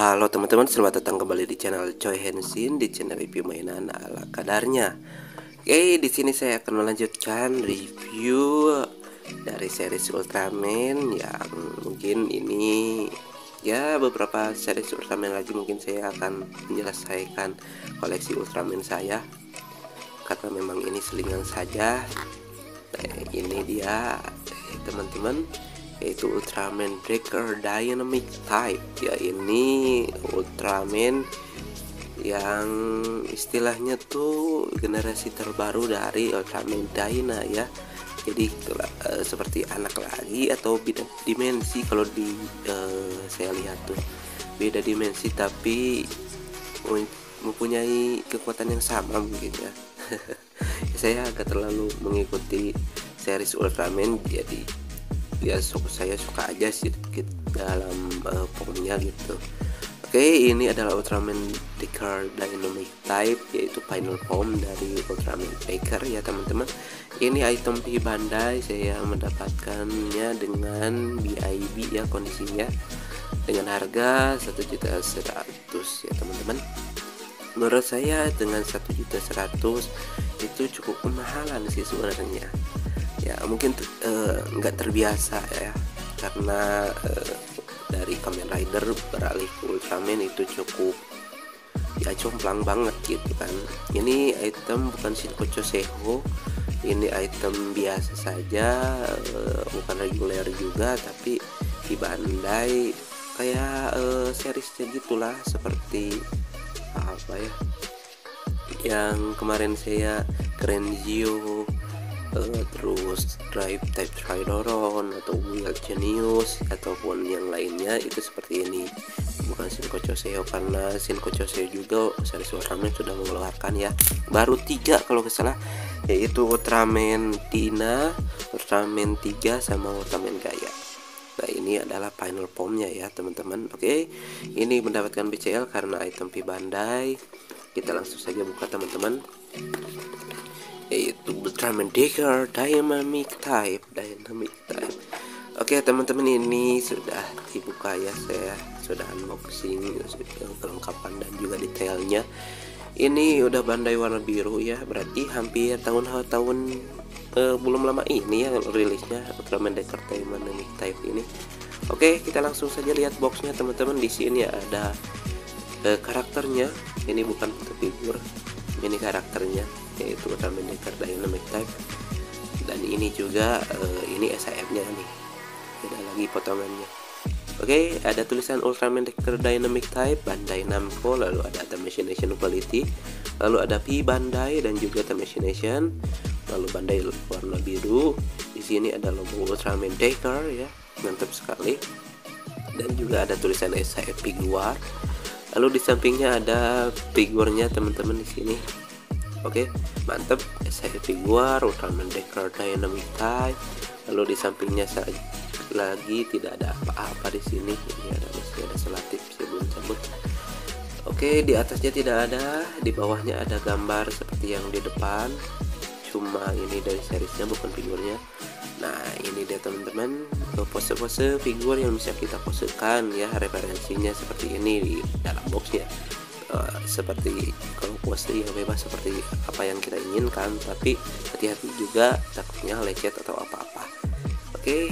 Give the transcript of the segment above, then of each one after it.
Halo teman-teman, selamat datang kembali di channel Choi Henshin, di channel review mainan ala kadarnya. Oke, di sini saya akan melanjutkan review dari series Ultraman yang mungkin ini ya beberapa series Ultraman lagi mungkin saya akan menyelesaikan koleksi Ultraman saya karena memang ini selingan saja. Ini dia teman-teman, yaitu Ultraman Breaker Dynamic Type ya. Ini Ultraman yang istilahnya tuh generasi terbaru dari Ultraman Dyna ya. Jadi seperti anak lagi atau beda dimensi. Kalau di saya lihat tuh beda dimensi tapi mempunyai kekuatan yang sama mungkin ya. Saya agak terlalu mengikuti series Ultraman, jadi ya saya suka aja sedikit dalam formnya gitu. Oke, ini adalah Ultraman Breaker Dynamic Type, yaitu final form dari Ultraman Breaker ya teman-teman. Ini item di Bandai, saya mendapatkannya dengan BIB ya kondisinya, dengan harga 1.100.000 ya teman-teman. Menurut saya dengan 1.100.000 itu cukup kemahalan sih sebenarnya ya. Mungkin nggak terbiasa ya, karena dari Kamen Rider beralih ke Ultraman itu cukup ya jomplang banget gitu kan. Ini item bukan Shinkocho Seho, ini item biasa saja, bukan reguler juga, tapi di Bandai kayak seriesnya gitulah, seperti apa ya yang kemarin saya Grandizio, terus Drive Type Tridoron atau Wheel Genius ataupun yang lainnya itu seperti ini, bukan Shinkocho Seho, karena Shinkocho Seho juga series Ultraman sudah mengeluarkan ya, baru 3 kalau nggak salah, yaitu Ultraman Dyna, Ultraman 3 sama Ultraman Gaia. Nah ini adalah final formnya ya teman-teman. Oke, ini mendapatkan BCL karena item P Bandai. Kita langsung saja buka teman-teman, yaitu Ultraman Breaker Dynamic Type. Oke teman-teman, ini sudah dibuka ya, saya sudah unboxing kelengkapan dan juga detailnya. Ini udah Bandai warna biru ya, berarti hampir tahun belum lama ini ya rilisnya Ultraman Breaker Dynamic Type ini. Oke, kita langsung saja lihat boxnya teman-teman. Di sini ada karakternya, ini bukan foto figur, ini karakternya, yaitu Ultraman Breaker Dynamic Type. Dan ini juga ini SAF nya nih, ada lagi potongannya. Oke, ada tulisan Ultraman Breaker Dynamic Type Bandai Namco, lalu ada Machination Quality, lalu ada P Bandai dan juga Machination, lalu Bandai warna biru. Di sini ada logo Ultraman Breaker ya, mantap sekali. Dan juga ada tulisan SAF Figuar. Lalu di sampingnya ada figurnya teman-teman di sini. Oke, mantap, SAF Figuar Ultraman Breaker Dynamic Type. Lalu di sampingnya lagi tidak ada apa-apa di sini. Ini masih ada selotip, saya belum cabut. Oke, di atasnya tidak ada, di bawahnya ada gambar seperti yang di depan. Cuma ini dari seriesnya, bukan figurnya. Nah ini dia teman-teman, pose-pose figur yang bisa kita posekan ya, referensinya seperti ini di dalam boxnya. Seperti kalau pose yang bebas seperti apa yang kita inginkan, tapi hati-hati juga takutnya lecet atau apa-apa. Oke,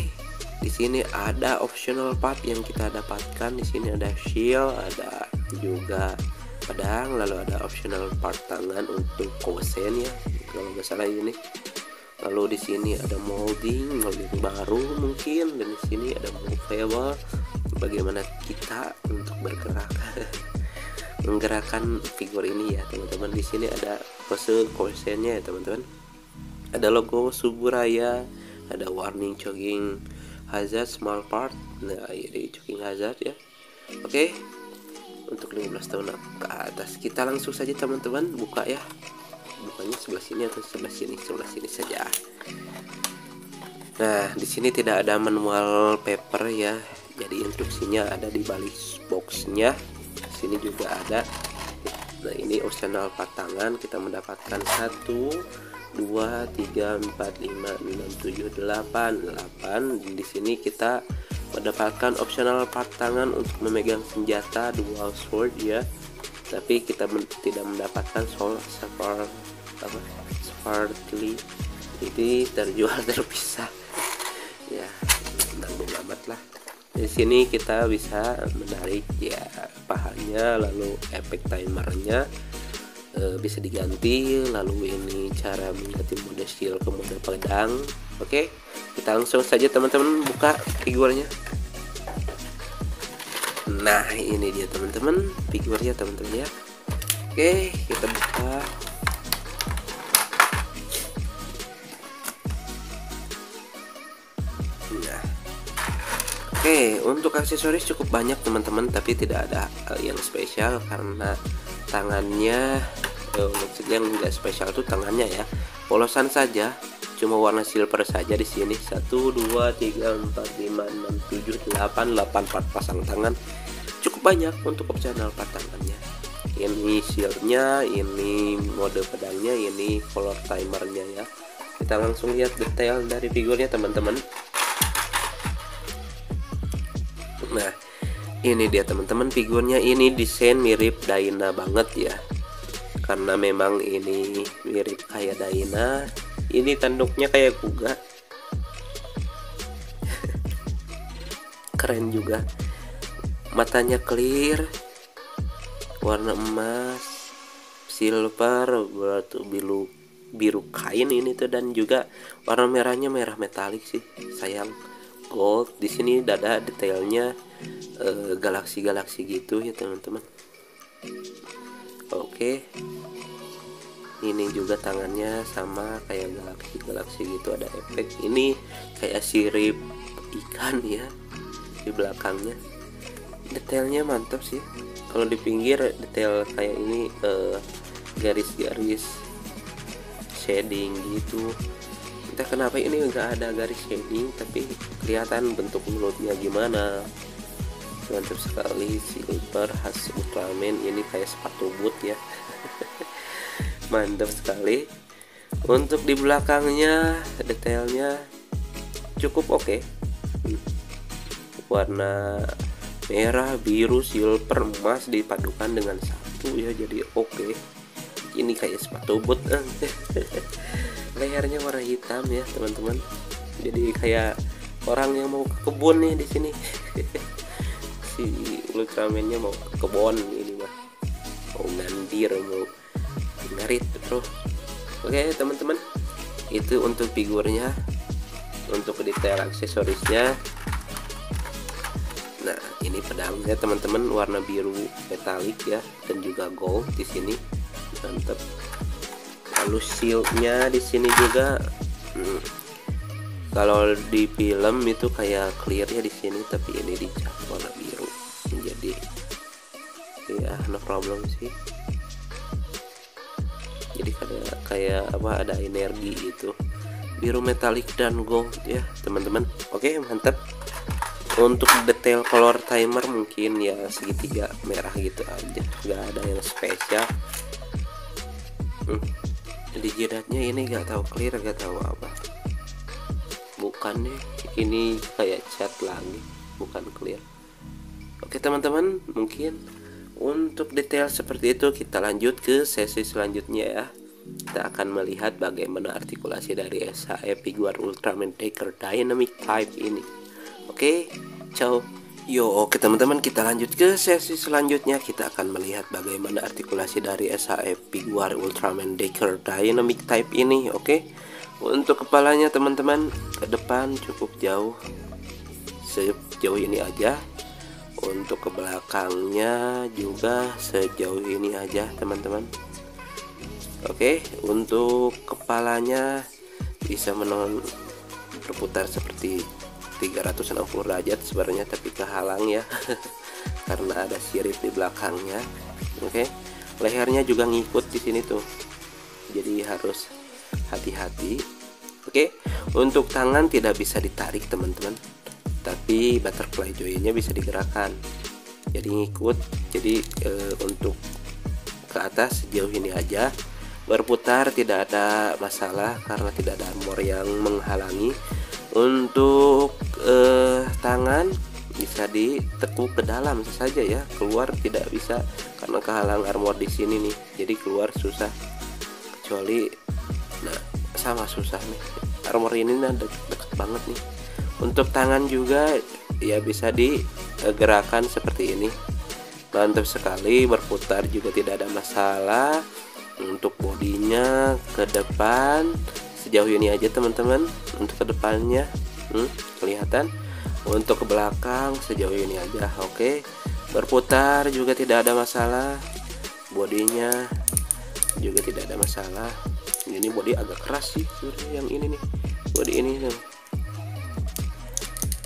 di sini ada optional part yang kita dapatkan. Di sini ada shield, ada juga pedang, lalu ada optional part tangan untuk Kosen ya kalau nggak salah ini. Lalu di sini ada molding baru mungkin, dan di sini ada movable, bagaimana kita untuk bergerak menggerakkan figur ini ya teman-teman. Di sini ada pose Kosennya ya teman-teman, ada logo Suburaya, ada warning choking hazard small part. Nah ini choking hazard ya. Oke, untuk 15 tahun ke atas. Kita langsung saja teman-teman buka ya. Bukanya sebelah sini atau sebelah sini? Sebelah sini saja. Nah, di sini tidak ada manual paper ya. Jadi instruksinya ada di balik boxnya. Di sini juga ada. Nah, ini optional part tangan. Kita mendapatkan 1, 2, 3, 4, 5, 6, 7, 8. Di sini kita mendapatkan optional part tangan untuk memegang senjata dual sword ya, tapi kita tidak mendapatkan soul seperti ini terjual terpisah ya, nanggung amat lah. Di sini kita bisa menarik ya pahanya, lalu efek timernya bisa diganti, lalu ini cara mengganti mode shield ke mode pedang. Oke, kita langsung saja teman-teman buka figurnya. Nah ini dia teman-teman figurnya teman-teman ya. Oke, kita buka. Nah, oke, untuk aksesoris cukup banyak teman-teman, tapi tidak ada yang spesial karena tangannya yang enggak spesial tuh tangannya ya, polosan saja, cuma warna silver saja di sini. 1 2 3 4 5 6 7 8 part pasang tangan, cukup banyak untuk optional part tangannya. Ini shieldnya, ini mode pedangnya, ini color timernya ya. Kita langsung lihat detail dari figurnya teman-teman. Nah ini dia teman-teman figurnya, ini desain mirip Dyna banget ya, karena memang ini mirip kayak Dyna. Ini tanduknya kayak Kuga. Keren juga, matanya clear, warna emas, silver, berarti biru kain ini tuh, dan juga warna merahnya merah metalik sih, sayang. Gold di sini dada detailnya galaksi gitu ya teman-teman. Oke, ini juga tangannya sama kayak galaksi gitu, ada efek ini kayak sirip ikan ya di belakangnya. Detailnya mantap sih. Kalau di pinggir detail kayak ini garis-garis shading gitu. Entah kenapa ini enggak ada garis shading, tapi kelihatan bentuk mulutnya gimana. Mantap sekali, silver khas Ultraman, ini kayak sepatu boot ya. Mantap sekali. Untuk di belakangnya detailnya cukup oke. Warna merah, biru, silver, emas dipadukan dengan satu ya, jadi oke. Ini kayak sepatu boot. Lehernya warna hitam ya teman-teman, jadi kayak orang yang mau ke kebun nih di sini. Si Ultraman-nya mau ke kebun ini mah, mau ngandir, mau ngarit bro. Oke teman-teman, itu untuk figurnya. Untuk detail aksesorisnya, nah ini pedangnya teman-teman, warna biru metalik ya, dan juga gold di sini, mantap. Lalu shieldnya di sini juga, kalau di film itu kayak clear ya di sini, tapi ini dicat warna biru, jadi ya no problem sih. Jadi kayak apa, ada energi gitu, biru metalik dan gold ya teman-teman. Oke mantap. Untuk detail color timer mungkin ya segitiga merah gitu aja, nggak ada yang spesial. Di jidatnya ini nggak tahu clear, nggak tahu apa, bukan deh, ini kayak cat lagi, bukan clear. Oke teman-teman, mungkin untuk detail seperti itu kita lanjut ke sesi selanjutnya ya. Kita akan melihat bagaimana artikulasi dari SHF figure Ultraman Decker Dynamic Type ini. Oke, ciao. Oke teman-teman, kita lanjut ke sesi selanjutnya. Kita akan melihat bagaimana artikulasi dari SHF figure Ultraman Decker Dynamic Type ini. Oke, untuk kepalanya teman-teman ke depan cukup jauh, sejauh ini aja. Untuk ke belakangnya juga sejauh ini aja teman-teman. Oke, untuk kepalanya bisa berputar seperti 360 derajat sebenarnya, tapi kehalang ya karena ada sirip di belakangnya. Oke, lehernya juga ngikut di sini tuh, jadi harus hati-hati. Oke, untuk tangan tidak bisa ditarik teman-teman, tapi butterfly joinnya bisa digerakkan, jadi ngikut. Jadi untuk ke atas sejauh ini aja, berputar tidak ada masalah karena tidak ada armor yang menghalangi. Untuk tangan bisa ditekuk ke dalam saja ya, keluar tidak bisa karena kehalang armor di sini nih, jadi keluar susah. Kecuali nah sama susah nih, armor ini nah deket banget nih. Untuk tangan juga ya bisa digerakkan seperti ini, mantap sekali, berputar juga tidak ada masalah. Untuk bodinya ke depan sejauh ini aja teman-teman, untuk ke depannya kelihatan. Untuk ke belakang sejauh ini aja, oke. Berputar juga tidak ada masalah, bodinya juga tidak ada masalah. Ini body agak keras sih yang ini nih, body ini nih.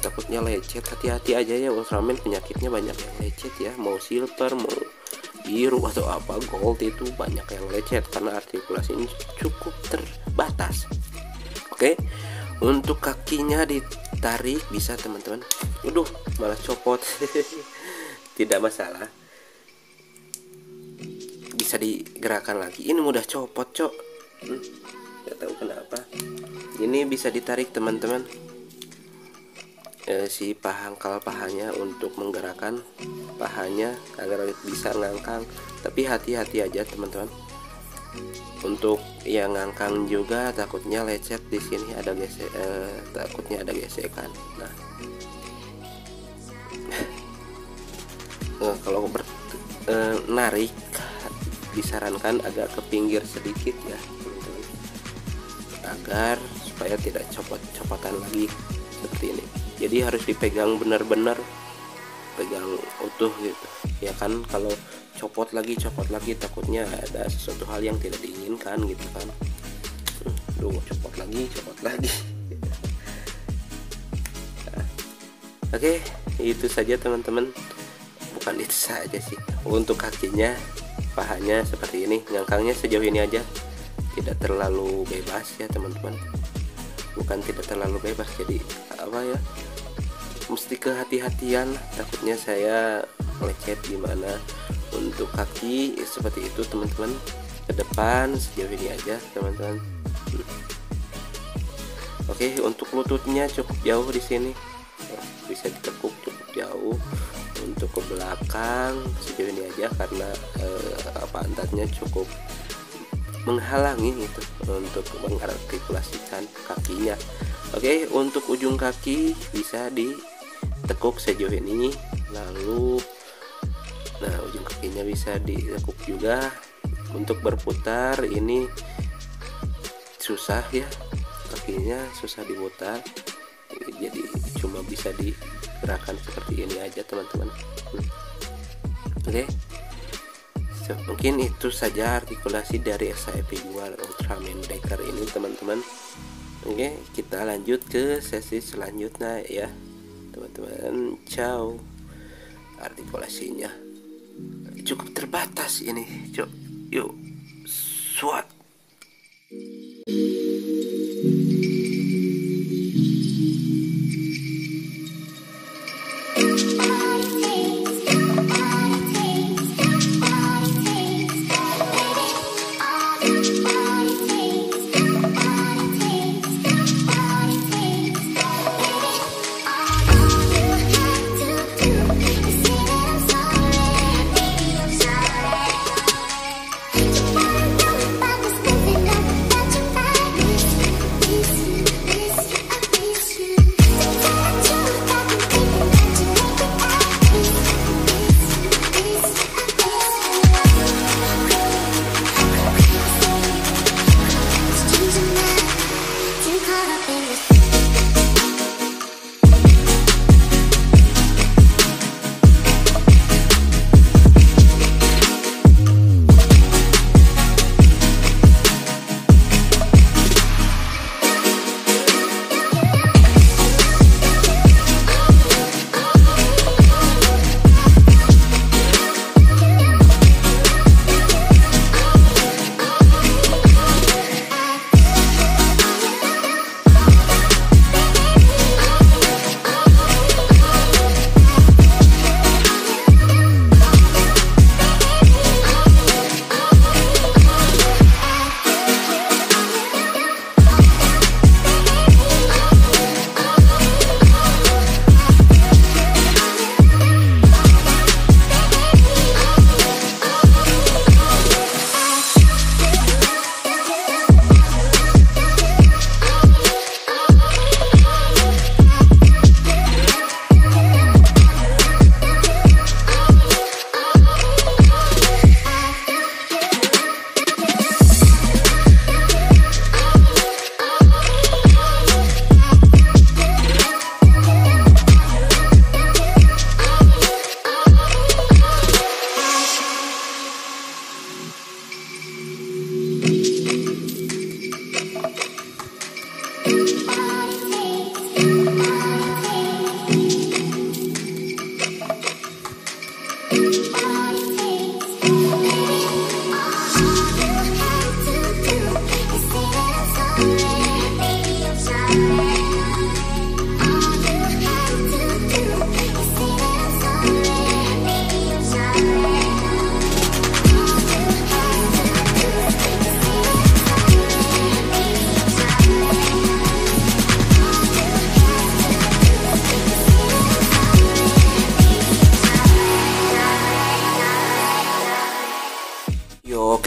Takutnya lecet, hati-hati aja ya Ultraman, penyakitnya banyak yang lecet ya, mau silver mau biru atau apa gold itu banyak yang lecet karena artikulasinya cukup terbatas. Oke. Untuk kakinya ditarik bisa teman-teman. Waduh, malah copot. Tidak masalah, bisa digerakkan lagi. Ini mudah copot cok, nggak tahu kenapa. Ini bisa ditarik teman-teman, si pangkal pahanya untuk menggerakkan pahanya agar bisa ngangkang. Tapi hati-hati aja teman-teman. Untuk yang ngangkang juga takutnya lecet, di sini ada takutnya ada gesekan. Nah, kalau narik disarankan agak ke pinggir sedikit ya teman-teman, agar supaya tidak copot-copotan lagi seperti ini. Jadi harus dipegang benar-benar, pegang utuh gitu ya kan. Kalau copot lagi takutnya ada sesuatu hal yang tidak diinginkan gitu kan. Copot lagi. Nah, oke, itu saja teman-teman. Bukan itu saja sih, untuk kakinya pahanya seperti ini, ngangkangnya sejauh ini aja, tidak terlalu bebas ya teman-teman. Bukan tidak terlalu bebas, jadi apa ya, mesti kehati-hatian, takutnya saya lecet gimana. Untuk kaki seperti itu teman-teman, ke depan sejauh ini aja teman-teman. Oke, untuk lututnya cukup jauh di sini, bisa ditekuk cukup jauh. Untuk ke belakang sejauh ini aja karena pantatnya cukup menghalangi itu untuk mengartikulasikan kakinya. Oke, untuk ujung kaki bisa ditekuk sejauh ini, lalu nah ujung kakinya bisa ditekuk juga. Untuk berputar ini susah ya, kakinya susah diputar, jadi cuma bisa digerakkan seperti ini aja teman-teman. Oke, mungkin itu saja artikulasi dari SAEP2 Ultraman Decker ini teman-teman. Oke, kita lanjut ke sesi selanjutnya ya teman-teman. Ciao. Artikulasinya cukup terbatas ini, yuk SWAT.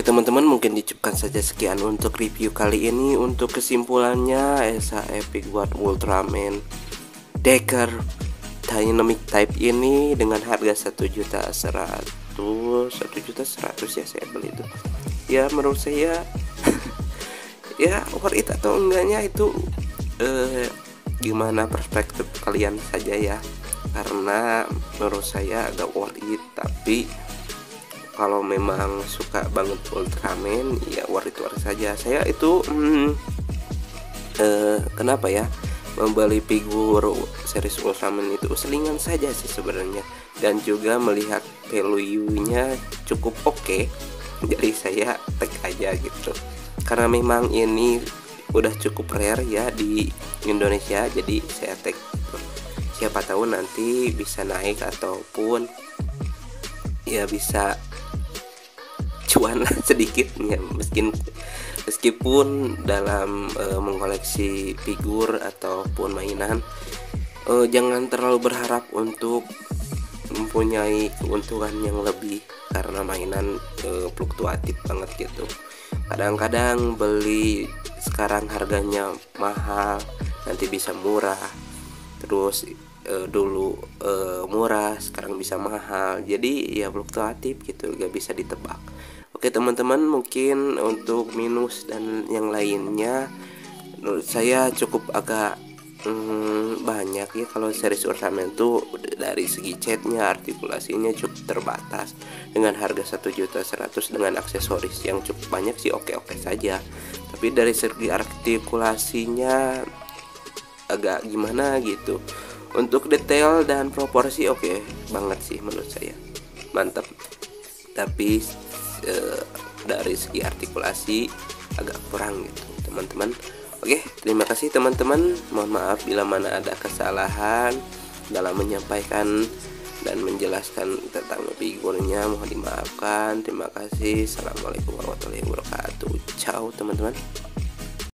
Oke teman-teman, mungkin dicukupkan saja sekian untuk review kali ini. Untuk kesimpulannya, ESA Epic Word Ultraman Decker Dynamic Type ini dengan harga 1.100.000 ya saya beli itu. Ya menurut saya ya worth it atau enggaknya itu gimana perspektif kalian saja ya. Karena menurut saya agak worth it, tapi kalau memang suka banget Ultraman ya worth it saja. Saya itu kenapa ya membeli figur series Ultraman itu selingan saja sih sebenarnya, dan juga melihat value-nya cukup oke. Jadi saya tag aja gitu, karena memang ini udah cukup rare ya di Indonesia, jadi saya tag gitu. Siapa tahu nanti bisa naik ataupun ya bisa cuan lah sedikit ya, meskipun dalam mengkoleksi figur ataupun mainan jangan terlalu berharap untuk mempunyai keuntungan yang lebih, karena mainan fluktuatif banget gitu. Kadang-kadang beli sekarang harganya mahal, nanti bisa murah, terus dulu murah sekarang bisa mahal, jadi ya fluktuatif gitu, gak bisa ditebak. Oke teman-teman, mungkin untuk minus dan yang lainnya menurut saya cukup agak banyak ya. Kalau series Ultraman itu dari segi catnya, artikulasinya cukup terbatas. Dengan harga 1.100.000 dengan aksesoris yang cukup banyak sih oke-oke saja, tapi dari segi artikulasinya agak gimana gitu. Untuk detail dan proporsi oke banget sih menurut saya, mantap. Tapi dari segi artikulasi agak kurang gitu teman-teman. Oke, terima kasih teman-teman. Mohon maaf bila mana ada kesalahan dalam menyampaikan dan menjelaskan tentang figurnya, mohon dimaafkan. Terima kasih. Assalamualaikum warahmatullahi wabarakatuh. Ciao teman-teman.